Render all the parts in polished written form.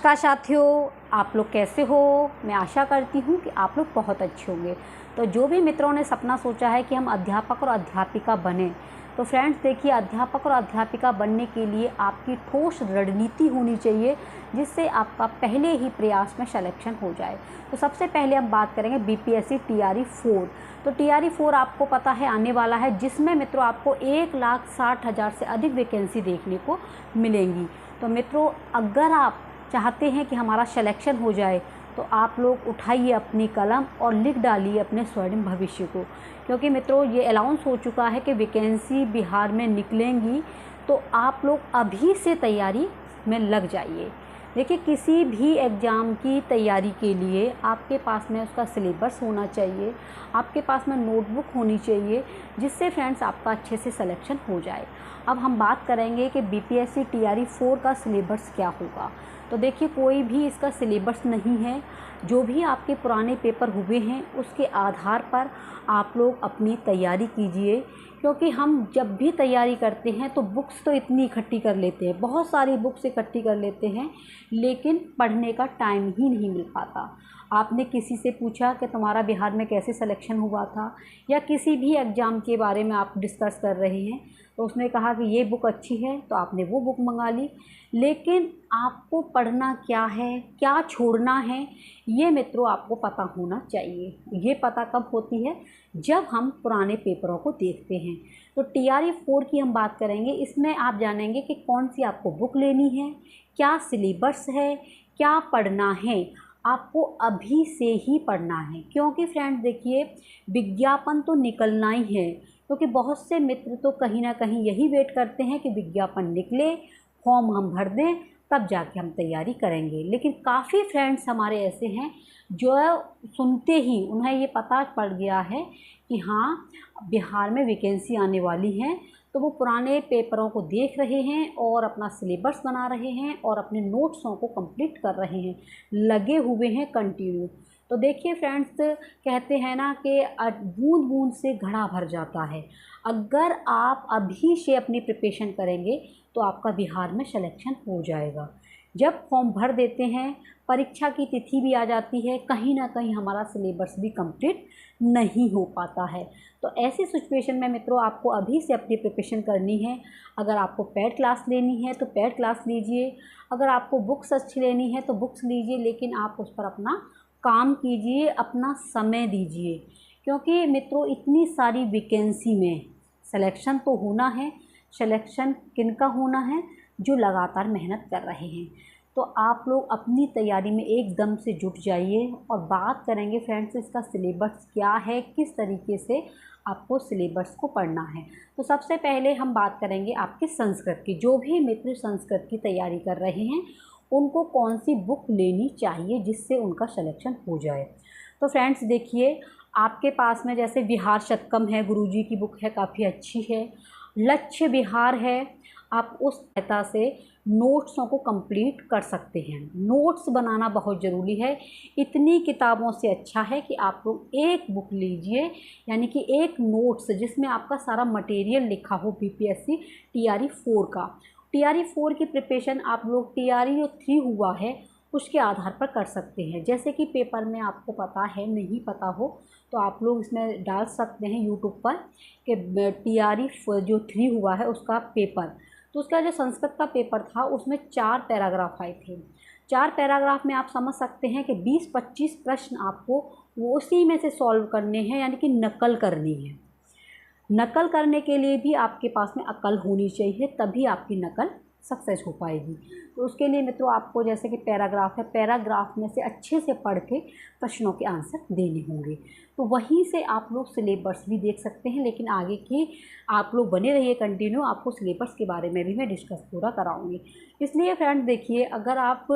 नमस्कार साथियों, आप लोग कैसे हो। मैं आशा करती हूँ कि आप लोग बहुत अच्छे होंगे। तो जो भी मित्रों ने सपना सोचा है कि हम अध्यापक और अध्यापिका बने, तो फ्रेंड्स देखिए, अध्यापक और अध्यापिका बनने के लिए आपकी ठोस रणनीति होनी चाहिए, जिससे आपका पहले ही प्रयास में सिलेक्शन हो जाए। तो सबसे पहले हम बात करेंगे बीपीएससी टीआरई 4। तो टीआरई 4 आपको पता है आने वाला है, जिसमें मित्रों आपको 1,60,000 से अधिक वैकेंसी देखने को मिलेंगी। तो मित्रों, अगर आप चाहते हैं कि हमारा सिलेक्शन हो जाए, तो आप लोग उठाइए अपनी कलम और लिख डालिए अपने स्वर्णिम भविष्य को। क्योंकि मित्रों, ये अनाउंस हो चुका है कि वैकेंसी बिहार में निकलेंगी, तो आप लोग अभी से तैयारी में लग जाइए। देखिए, किसी भी एग्ज़ाम की तैयारी के लिए आपके पास में उसका सिलेबस होना चाहिए, आपके पास में नोटबुक होनी चाहिए, जिससे फ्रेंड्स आपका अच्छे से सिलेक्शन हो जाए। अब हम बात करेंगे कि बीपीएससी टीआरई 4 का सिलेबस क्या होगा। तो देखिए, कोई भी इसका सिलेबस नहीं है। जो भी आपके पुराने पेपर हुए हैं, उसके आधार पर आप लोग अपनी तैयारी कीजिए। क्योंकि हम जब भी तैयारी करते हैं तो बुक्स तो इतनी इकट्ठी कर लेते हैं, बहुत सारी बुक्स इकट्ठी कर लेते हैं, लेकिन पढ़ने का टाइम ही नहीं मिल पाता। आपने किसी से पूछा कि तुम्हारा बिहार में कैसे सिलेक्शन हुआ था, या किसी भी एग्ज़ाम के बारे में आप डिस्कस कर रहे हैं, तो उसने कहा कि ये बुक अच्छी है, तो आपने वो बुक मंगा ली। लेकिन आपको पढ़ना क्या है, क्या छोड़ना है, ये मित्रों आपको पता होना चाहिए। ये पता कब होती है, जब हम पुराने पेपरों को देखते हैं। तो टीआरई 4 की हम बात करेंगे। इसमें आप जानेंगे कि कौन सी आपको बुक लेनी है, क्या सिलेबस है, क्या पढ़ना है। आपको अभी से ही पढ़ना है, क्योंकि फ्रेंड्स देखिए, विज्ञापन तो निकलना ही है। क्योंकि बहुत से मित्र तो कहीं ना कहीं यही वेट करते हैं कि विज्ञापन निकले, फॉर्म हम भर दें, तब जाके हम तैयारी करेंगे। लेकिन काफ़ी फ्रेंड्स हमारे ऐसे हैं जो सुनते ही उन्हें ये पता पड़ गया है कि हाँ, बिहार में वैकेंसी आने वाली है, तो वो पुराने पेपरों को देख रहे हैं और अपना सिलेबस बना रहे हैं और अपने नोट्सों को कंप्लीट कर रहे हैं, लगे हुए हैं कंटिन्यू। तो देखिए फ्रेंड्स, कहते हैं ना कि बूंद बूंद से घड़ा भर जाता है। अगर आप अभी से अपनी प्रिपरेशन करेंगे, तो आपका बिहार में सिलेक्शन हो जाएगा। जब फॉर्म भर देते हैं, परीक्षा की तिथि भी आ जाती है, कहीं ना कहीं हमारा सिलेबस भी कंप्लीट नहीं हो पाता है। तो ऐसी सिचुएशन में मित्रों, आपको अभी से अपनी प्रिपरेशन करनी है। अगर आपको पैड क्लास लेनी है तो पैड क्लास लीजिए, अगर आपको बुक्स अच्छी लेनी है तो बुक्स लीजिए, लेकिन आप उस पर अपना काम कीजिए, अपना समय दीजिए। क्योंकि मित्रों, इतनी सारी वैकेंसी में सिलेक्शन तो होना है। सिलेक्शन किनका होना है? जो लगातार मेहनत कर रहे हैं। तो आप लोग अपनी तैयारी में एकदम से जुट जाइए। और बात करेंगे फ्रेंड्स, इसका सिलेबस क्या है, किस तरीके से आपको सिलेबस को पढ़ना है। तो सबसे पहले हम बात करेंगे आपके संस्कृत की। जो भी मित्र संस्कृत की तैयारी कर रहे हैं, उनको कौन सी बुक लेनी चाहिए जिससे उनका सिलेक्शन हो जाए। तो फ्रेंड्स देखिए, आपके पास में जैसे बिहार शतकम है, गुरुजी की बुक है, काफ़ी अच्छी है। लक्ष्य बिहार है, आप उस सहायता से नोट्सों को कंप्लीट कर सकते हैं। नोट्स बनाना बहुत ज़रूरी है। इतनी किताबों से अच्छा है कि आप लोग एक बुक लीजिए, यानी कि एक नोट्स जिसमें आपका सारा मटेरियल लिखा हो बीपीएससी टीआरई 4 का। टीआरई 4 की प्रिपरेशन आप लोग टीआरई जो 3 हुआ है उसके आधार पर कर सकते हैं। जैसे कि पेपर में आपको पता है, नहीं पता हो तो आप लोग इसमें डाल सकते हैं यूट्यूब पर कि टीआरई जो 3 हुआ है उसका पेपर। तो उसका जो संस्कृत का पेपर था, उसमें 4 पैराग्राफ आए थे। 4 पैराग्राफ में आप समझ सकते हैं कि 20-25 प्रश्न आपको वो उसी में से सॉल्व करने हैं, यानी कि नकल करनी है। नकल करने के लिए भी आपके पास में अकल होनी चाहिए, तभी आपकी नकल सक्सेस हो पाएगी। तो उसके लिए मित्रों, आपको जैसे कि पैराग्राफ है, पैराग्राफ में से अच्छे से पढ़ के प्रश्नों के आंसर देने होंगे। तो वहीं से आप लोग सिलेबस भी देख सकते हैं। लेकिन आगे की आप लोग बने रहिए कंटिन्यू, आपको सिलेबस के बारे में भी मैं डिस्कस पूरा कराऊंगी। इसलिए फ्रेंड्स देखिए, अगर आप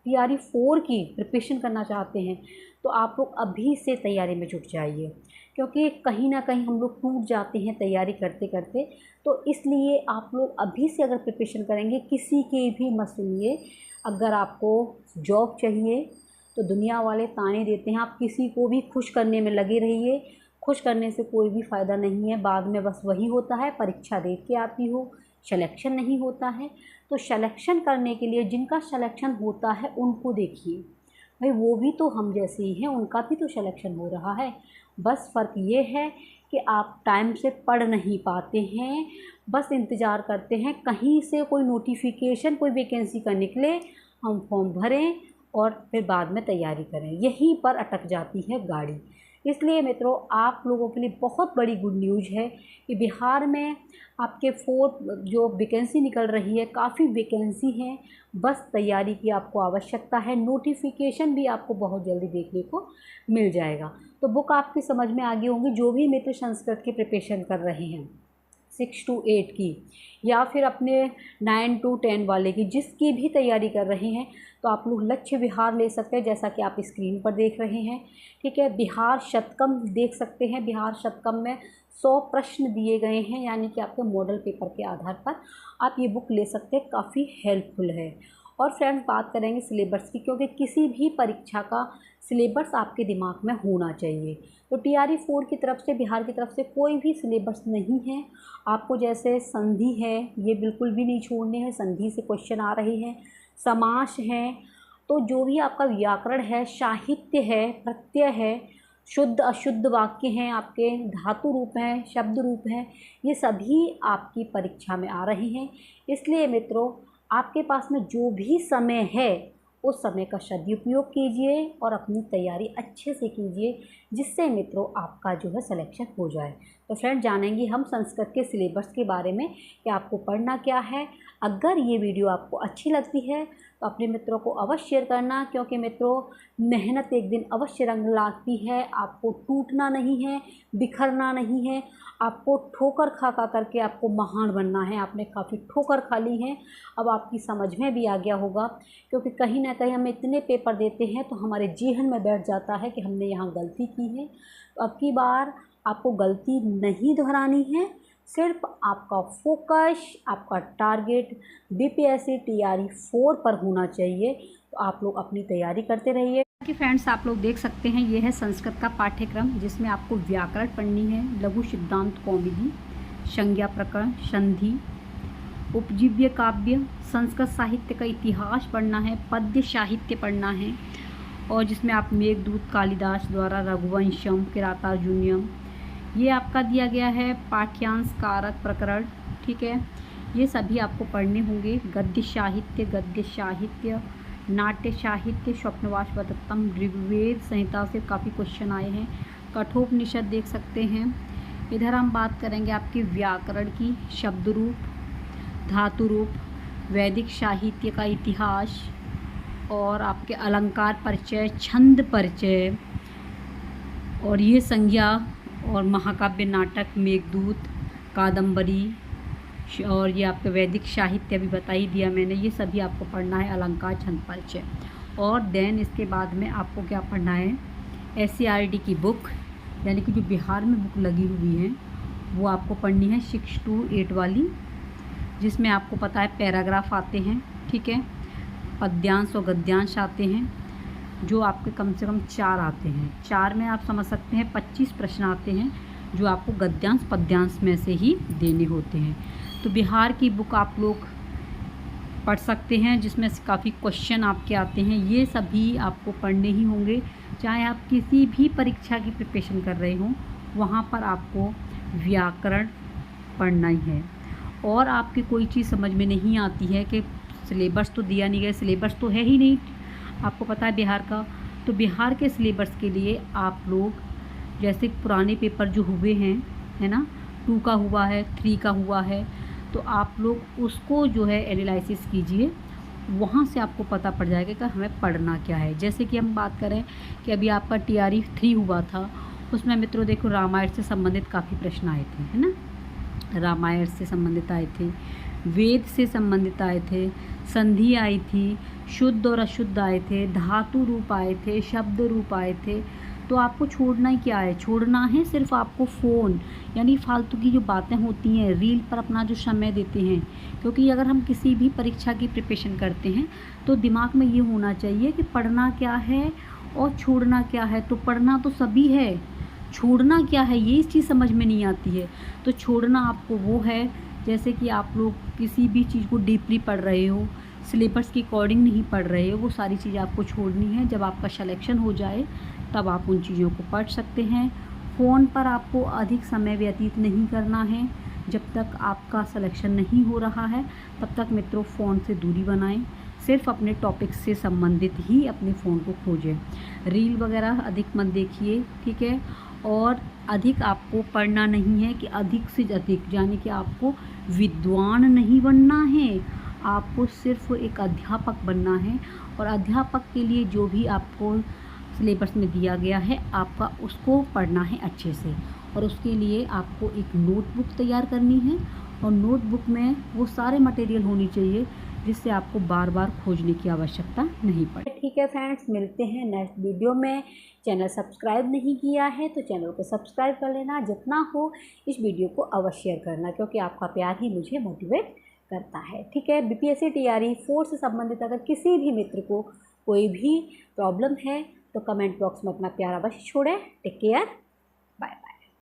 टीआरई 4 की प्रिपरेशन करना चाहते हैं, तो आप लोग अभी से तैयारी में जुट जाइए। क्योंकि कहीं ना कहीं हम लोग टूट जाते हैं तैयारी करते करते। तो इसलिए आप लोग अभी से अगर प्रिपरेशन करेंगे, किसी के भी मत सुनिए। अगर आपको जॉब चाहिए तो दुनिया वाले ताने देते हैं, आप किसी को भी खुश करने में लगे रहिए। खुश करने से कोई भी फ़ायदा नहीं है। बाद में बस वही होता है, परीक्षा दे के आती हो, सिलेक्शन नहीं होता है। तो सिलेक्शन करने के लिए जिनका सिलेक्शन होता है उनको देखिए, भाई वो भी तो हम जैसे ही हैं, उनका भी तो सिलेक्शन हो रहा है। बस फ़र्क ये है कि आप टाइम से पढ़ नहीं पाते हैं, बस इंतज़ार करते हैं कहीं से कोई नोटिफिकेशन, कोई वैकेंसी का निकले, हम फॉर्म भरें और फिर बाद में तैयारी करें। यहीं पर अटक जाती है गाड़ी। इसलिए मित्रों, आप लोगों के लिए बहुत बड़ी गुड न्यूज़ है कि बिहार में आपके 4 जो वैकेंसी निकल रही है, काफ़ी वैकेंसी हैं, बस तैयारी की आपको आवश्यकता है। नोटिफिकेशन भी आपको बहुत जल्दी देखने को मिल जाएगा। तो बुक आपकी समझ में आ गई होंगी, जो भी मित्र संस्कृत की प्रिपरेशन कर रहे हैं 6 to 8 की, या फिर अपने 9 to 10 वाले की, जिसकी भी तैयारी कर रहे हैं, तो आप लोग लक्ष्य बिहार ले सकते हैं, जैसा कि आप स्क्रीन पर देख रहे हैं। ठीक है, बिहार शतकम देख सकते हैं। बिहार शतकम में 100 प्रश्न दिए गए हैं, यानी कि आपके मॉडल पेपर के आधार पर आप ये बुक ले सकते हैं, काफ़ी हेल्पफुल है। और फ्रेंड्स, बात करेंगे सिलेबस की, क्योंकि किसी भी परीक्षा का सिलेबस आपके दिमाग में होना चाहिए। तो TRE 4 की तरफ से, बिहार की तरफ से कोई भी सिलेबस नहीं है आपको। जैसे संधि है, ये बिल्कुल भी नहीं छोड़ने हैं, संधि से क्वेश्चन आ रहे हैं, समास हैं, तो जो भी आपका व्याकरण है, साहित्य है, प्रत्यय है, शुद्ध अशुद्ध वाक्य हैं, आपके धातु रूप हैं, शब्द रूप हैं, ये सभी आपकी परीक्षा में आ रहे हैं। इसलिए मित्रों, आपके पास में जो भी समय है उस समय का सदुपयोग कीजिए और अपनी तैयारी अच्छे से कीजिए, जिससे मित्रों आपका जो है सिलेक्शन हो जाए। तो फ्रेंड, जानेंगे हम संस्कृत के सिलेबस के बारे में कि आपको पढ़ना क्या है। अगर ये वीडियो आपको अच्छी लगती है तो अपने मित्रों को अवश्य शेयर करना, क्योंकि मित्रों मेहनत एक दिन अवश्य रंग लाती है। आपको टूटना नहीं है, बिखरना नहीं है, आपको ठोकर खा खा करके आपको महान बनना है। आपने काफ़ी ठोकर खा ली है, अब आपकी समझ में भी आ गया होगा, क्योंकि कहीं ना कहीं हम इतने पेपर देते हैं तो हमारे जेहन में बैठ जाता है कि हमने यहाँ गलती की है। तो अब की बार आपको गलती नहीं दोहरानी है, सिर्फ आपका फोकस, आपका टारगेट BPSC TRE 4 पर होना चाहिए। तो आप लोग अपनी तैयारी करते रहिए। कि फ्रेंड्स, आप लोग देख सकते हैं, ये है संस्कृत का पाठ्यक्रम, जिसमें आपको व्याकरण पढ़नी है, लघु सिद्धांत कौमुदी, संज्ञा प्रकरण, संधि, उपजीव्य काव्य, संस्कृत साहित्य का इतिहास पढ़ना है, पद्य साहित्य पढ़ना है, और जिसमें आप मेघदूत कालिदास द्वारा रघुवंशम, किरातार्जुनीयम, ये आपका दिया गया है, पाठ्यांश कारक प्रकरण। ठीक है, ये सभी आपको पढ़ने होंगे। गद्य साहित्य, नाट्य साहित्य, स्वप्नवास वदत्तम, ऋग्वेद संहिता से काफ़ी क्वेश्चन आए हैं। कठोपनिषद देख सकते हैं। इधर हम बात करेंगे आपके व्याकरण की, शब्द रूप, धातु रूप, वैदिक साहित्य का इतिहास, और आपके अलंकार परिचय, छंद परिचय, और ये संज्ञा और महाकाव्य नाटक, मेघदूत, कादम्बरी, और ये आपके वैदिक साहित्य अभी बता ही दिया मैंने। ये सभी आपको पढ़ना है, अलंकार, छंद परिचय। और देन इसके बाद में आपको क्या पढ़ना है, SCRT की बुक, यानी कि जो बिहार में बुक लगी हुई है वो आपको पढ़नी है 6 to 8 वाली, जिसमें आपको पता है पैराग्राफ आते हैं। ठीक है, पद्यांश और गद्यांश आते हैं, जो आपके कम से कम 4 आते हैं। 4 में आप समझ सकते हैं 25 प्रश्न आते हैं, जो आपको गद्यांश पद्यांश में से ही देने होते हैं। तो बिहार की बुक आप लोग पढ़ सकते हैं, जिसमें से काफ़ी क्वेश्चन आपके आते हैं। ये सभी आपको पढ़ने ही होंगे, चाहे आप किसी भी परीक्षा की प्रिपरेशन कर रहे हों, वहाँ पर आपको व्याकरण पढ़ना ही है। और आपकी कोई चीज़ समझ में नहीं आती है कि सिलेबस तो दिया नहीं गया, सिलेबस तो है ही नहीं, आपको पता है बिहार का, तो बिहार के सिलेबस के लिए आप लोग जैसे पुराने पेपर जो हुए हैं, है ना, 2 का हुआ है, 3 का हुआ है, तो आप लोग उसको जो है एनालिसिस कीजिए, वहाँ से आपको पता पड़ जाएगा कि हमें पढ़ना क्या है। जैसे कि हम बात करें कि अभी आपका TRE 3 हुआ था, उसमें मित्रों देखो रामायण से संबंधित काफ़ी प्रश्न आए थे, है ना, रामायण से संबंधित आए थे, वेद से संबंधित आए थे, संधि आई थी, शुद्ध और अशुद्ध आए थे, धातु रूप आए थे, शब्द रूप आए थे। तो आपको छोड़ना ही क्या है, छोड़ना है सिर्फ आपको फ़ोन, यानी फालतू की जो बातें होती हैं, रील पर अपना जो समय देते हैं। क्योंकि अगर हम किसी भी परीक्षा की प्रिपरेशन करते हैं तो दिमाग में ये होना चाहिए कि पढ़ना क्या है और छोड़ना क्या है। तो पढ़ना तो सभी है, छोड़ना क्या है ये इस चीज़ समझ में नहीं आती है। तो छोड़ना आपको वो है, जैसे कि आप लोग किसी भी चीज़ को डीपली पढ़ रहे हो, सिलेबस के अकॉर्डिंग नहीं पढ़ रहे हो, वो सारी चीज़ें आपको छोड़नी है। जब आपका सिलेक्शन हो जाए तब आप उन चीज़ों को पढ़ सकते हैं। फ़ोन पर आपको अधिक समय व्यतीत नहीं करना है। जब तक आपका सिलेक्शन नहीं हो रहा है तब तक मित्रों फ़ोन से दूरी बनाएं। सिर्फ अपने टॉपिक से संबंधित ही अपने फ़ोन को खोजें। रील वगैरह अधिक मत देखिए, ठीक है। और अधिक आपको पढ़ना नहीं है कि अधिक से अधिक, यानी कि आपको विद्वान नहीं बनना है, आपको सिर्फ एक अध्यापक बनना है। और अध्यापक के लिए जो भी आपको सिलेबस में दिया गया है आपका उसको पढ़ना है अच्छे से। और उसके लिए आपको एक नोटबुक तैयार करनी है और नोटबुक में वो सारे मटेरियल होनी चाहिए जिससे आपको बार बार खोजने की आवश्यकता नहीं पड़े। ठीक है फ्रेंड्स, मिलते हैं नेक्स्ट वीडियो में। चैनल सब्सक्राइब नहीं किया है तो चैनल को सब्सक्राइब कर लेना, जितना हो इस वीडियो को अवश्य शेयर करना, क्योंकि आपका प्यार ही मुझे मोटिवेट करता है। ठीक है, बीपीएससी तैयारी फोर्स से संबंधित अगर किसी भी मित्र को कोई भी प्रॉब्लम है तो कमेंट बॉक्स में अपना प्यार अवश्य छोड़ें। Take care, bye bye.